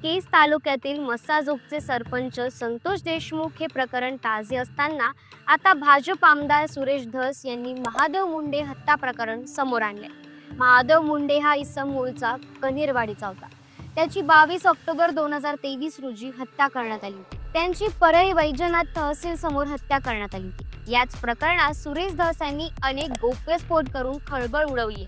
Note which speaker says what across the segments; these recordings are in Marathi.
Speaker 1: केज तालुक्यातील मस्साजोगचे सरपंच संतोष देशमुख हे प्रकरण ताजे असताना आता भाजप आमदार सुरेश धस यांनी महादेव मुंडे हत्या प्रकरण समोर आणले। महादेव मुंडे हा इसम मूळचा कन्हेरवाडीचा होता। त्याची 22 ऑक्टोबर 2023 रोजी हत्या करण्यात आली होती। त्यांची परळी वैजनाथ तहसील समोर हत्या करण्यात आली होती। याच प्रकरणात सुरेश धस यांनी अनेक गौप्यस्फोट करून खळबळ उडवली।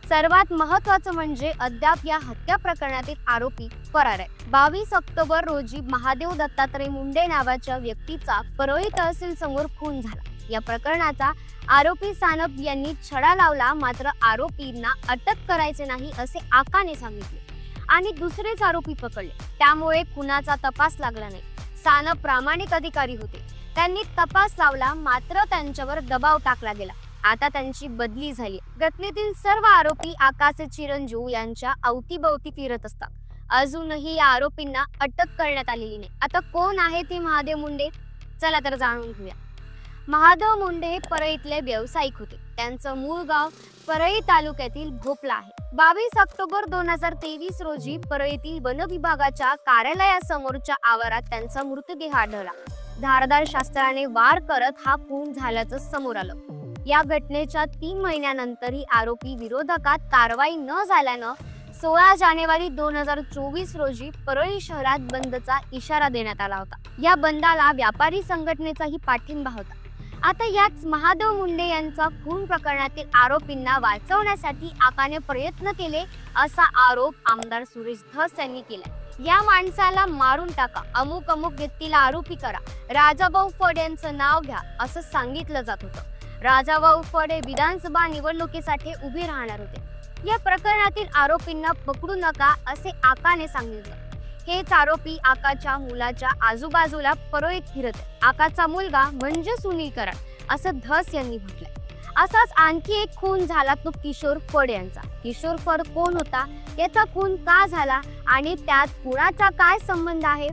Speaker 1: सर्वात महत्त्वाचं म्हणजे अद्याप या हत्या प्रकरणातील आरोपी फरार आहे। 22 ऑक्टोबर रोजी महादेव दत्तात्रय मुंडे नावाच्या व्यक्तीचा परळी तहसील समोर खून झाला। या प्रकरणाचा आरोपी सानप यांनी छडा लावला, मात्र आरोपींना अटक करायचे नाही असे आकाने सांगितले आणि दुसरेच आरोपी पकडले। त्यामुळे खुनाचा तपास लागला नाही। सानप प्रामाणिक अधिकारी होते, त्यांनी तपास लावला, मात्र त्यांच्यावर दबाव टाकला गेला। आता त्यांची बदली झाली। घटनेतील सर्व आरोपी आकाशचे चिरंजीव यांच्या अवतीभोवती फिरत असतात। अजूनही या आरोपींना अटक करण्यात आलेली नाही। आता कोण आहे ते महादेव मुंडे? चला तर जाणून घेऊया। महादेव मुंडे हे परळीतले व्यावसायिक होते। त्यांचं मूळ गाव परळी तालुक्यातील भोपला आहे। 22 ऑक्टोबर 2023 रोजी परळीतील वन विभागाच्या कार्यालयासमोरच्या आवारात त्यांचा मृतदेह आढळला। धारदार शस्त्राने वार करत हा खून झाल्याचं समोर आलं। या घटनेच्या 3 महिन्यानंतरही आरोपी विरोधात कारवाई न झाल्यानं 16 जानेवारी 2024 रोजी परळी शहरात बंदचा इशारा देण्यात आला होता। या बंदाला व्यापारी संघटनेचाही पाठिंबा होता। आता याच महादेव मुंडे यांचा खून प्रकरणातील आरोपींना वाचवण्यासाठी आकाने प्रयत्न केले असा आरोप आमदार सुरेश धस यांनी केला। या माणसाला मारून टाका, अमुक व्यक्तीला आरोपी करा, राजाभाऊ फड यांचं नाव घ्या असं सांगितलं जात होतं। राजाभाऊ फड हे विधानसभा निवडणुकीसाठी उभे राहणार होते। या प्रकरणातील आरोपींना पकडू नका असे आकाने सांगितलं। हेच आरोपी आकाच्या मुलाच्या आजूबाजूला परळीत फिरत आहे। आकाचा मुलगा म्हणजे सुनील कराड असं धस यांनी म्हटलंय। असाच आणखी एक खून झाला तो किशोर फड यांचा। किशोर फड कोण होता, याचा खून का झाला आणि त्यात कुणाचा काय संबंध आहे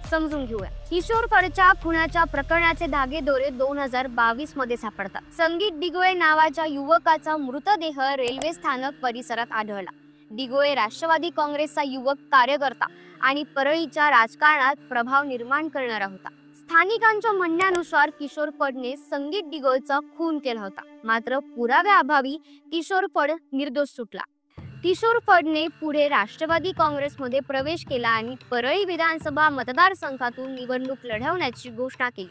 Speaker 1: समजून घेऊया। किशोर फडच्या खुनाच्या प्रकरणाचे धागेदोरे 2022 मध्ये सापडतात। संगीत दिगोळे नावाच्या युवकाचा मृतदेह रेल्वे स्थानक परिसरात आढळला। दिगोळे राष्ट्रवादी काँग्रेसचा युवक कार्यकर्ता आणि परळीच्या राजकारणात प्रभाव निर्माण करणारा होता। स्थानिकांच्या म्हणण्यानुसार किशोर फडने संगीत दिगोळचा खून केला होता, मात्र पुराव्याअभावी किशोर फड निर्दोष सुटला। किशोर फडने पुढे राष्ट्रवादी काँग्रेसमध्ये प्रवेश केला आणि परळी विधानसभा मतदारसंघातून निवडणूक लढवण्याची घोषणा केली,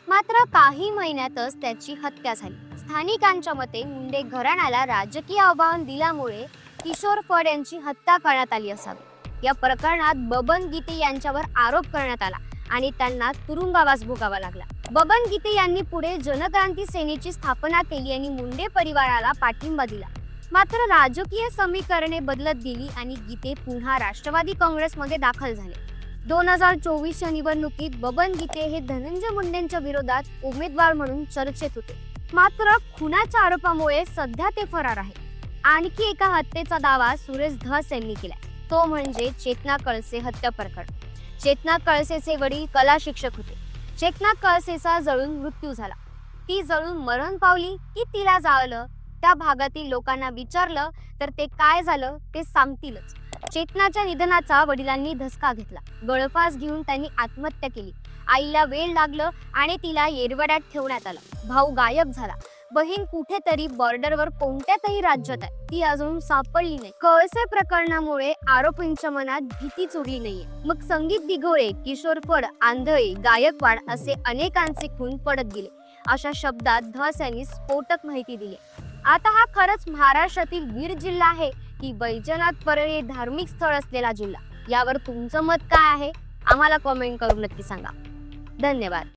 Speaker 1: मात्र काही महिन्यातच त्याची हत्या झाली। स्थानिकांच्या मते मुंडे घराण्याला राजकीय आव्हान दिल्यामुळे किशोर फड यांची हत्या करण्यात आली असावी। या प्रकरणात बबन गीते यांच्यावर आरोप करण्यात आला आणि त्यांना तुरुंगवास भोगावा लागला। बबन गीते यांनी पुढे जनक्रांती सेनेची स्थापना केली आणि मुंडे परिवाराला पाठिंबा दिला, मात्र राजकीय समीकरणे बदलत गेली आणि गीते पुन्हा राष्ट्रवादी काँग्रेसमध्ये दाखल झाले। 2024च्या निवडणुकीत बबन गीते हे धनंजय मुंडेंच्या विरोधात उमेदवार म्हणून चर्चेत होते, मात्र खुनाच्या आरोपामुळे सध्या ते फरार आहे। आणखी एका हत्येचा दावा सुरेश धस यांनी केलाय, तो म्हणजे चेतना कळसे हत्या प्रकरण। चेतना कळसेचे वडील कला शिक्षक होते। चेतना कळसेचा जळून मृत्यू झाला। ती जळून मरण पावली की तिला जाळलं? त्या भागातील लोकांना विचारलं तर ते काय झालं ते सांगतीलच। चेतनाच्या निधनाचा वडिलांनी धसका घेतला। गळफास घेऊन त्यांनी आत्महत्या केली। आईला वेळ लागलं आणि तिला येरवड्यात ठेवण्यात आलं। भाऊ गायब झाला। बहीण कुठेतरी बॉर्डरवर कोणत्यातरी राज्यात आहे, ती अजून सापडली नाही। कळसे प्रकरणामुळे आरोपींच्या मनात भीतीच उरली नाहीये। मग संगीत दिगोळे, किशोर फड, आंधळे, गायकवाड असे अनेकांचे खून पडत गेले अशा शब्दात धस यांनी स्फोटक माहिती दिली। आता हा खरंच महाराष्ट्रातील वीर जिल्हा आहे की वैजनाथ परळी हे धार्मिक स्थळ असलेला जिल्हा? यावर तुमचं मत काय आहे आम्हाला कमेंट करून नक्की सांगा। धन्यवाद।